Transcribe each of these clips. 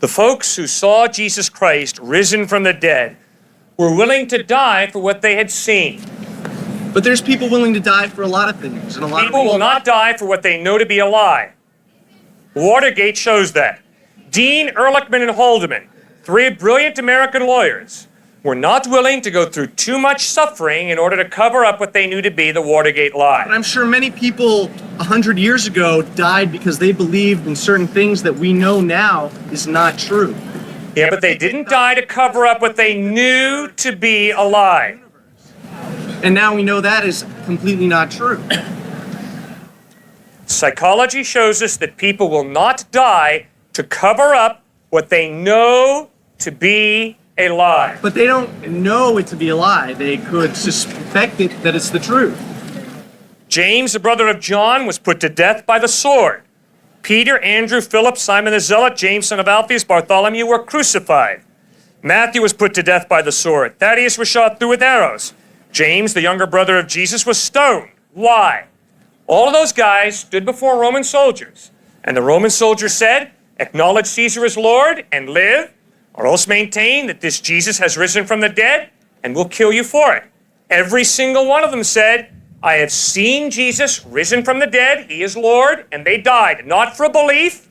The folks who saw Jesus Christ risen from the dead were willing to die for what they had seen. But there's people willing to die for a lot of things. And a lot People will not die for what they know to be a lie. Watergate shows that. Dean, Ehrlichman, and Haldeman, three brilliant American lawyers, were not willing to go through too much suffering in order to cover up what they knew to be the Watergate lie. But I'm sure many people 100 years ago died because they believed in certain things that we know now is not true. Yeah, but they didn't die to cover up what they knew to be a lie. And now we know that is completely not true. Psychology shows us that people will not die to cover up what they know to be a lie. But they don't know it to be a lie. They could suspect it that it's the truth. James, the brother of John, was put to death by the sword. Peter, Andrew, Philip, Simon the Zealot, James, son of Alphaeus, Bartholomew were crucified. Matthew was put to death by the sword. Thaddeus was shot through with arrows. James, the younger brother of Jesus, was stoned. Why? All of those guys stood before Roman soldiers, and the Roman soldiers said, "Acknowledge Caesar as Lord and live, or else maintain that this Jesus has risen from the dead, and we'll kill you for it." Every single one of them said, "I have seen Jesus risen from the dead, he is Lord," and they died, not for a belief.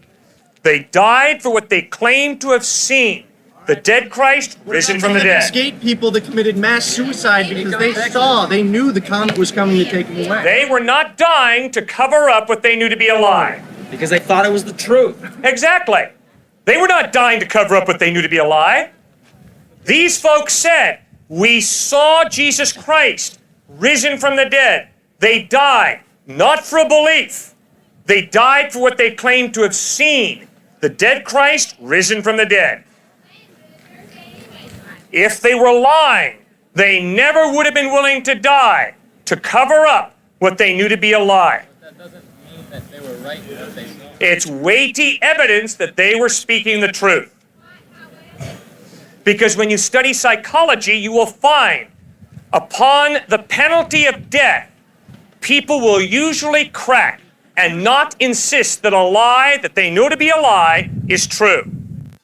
They died for what they claimed to have seen. The dead Christ risen from the dead. Escaped people that committed mass suicide because they knew the comet was coming to take them away. They were not dying to cover up what they knew to be a lie. Because they thought it was the truth. Exactly. They were not dying to cover up what they knew to be a lie. These folks said, "We saw Jesus Christ risen from the dead." They died, not for a belief. They died for what they claimed to have seen. The dead Christ risen from the dead. If they were lying, they never would have been willing to die to cover up what they knew to be a lie. That doesn't mean that they were right in what they saw. It's weighty evidence that they were speaking the truth. Because when you study psychology, you will find upon the penalty of death, people will usually crack and not insist that a lie that they know to be a lie is true.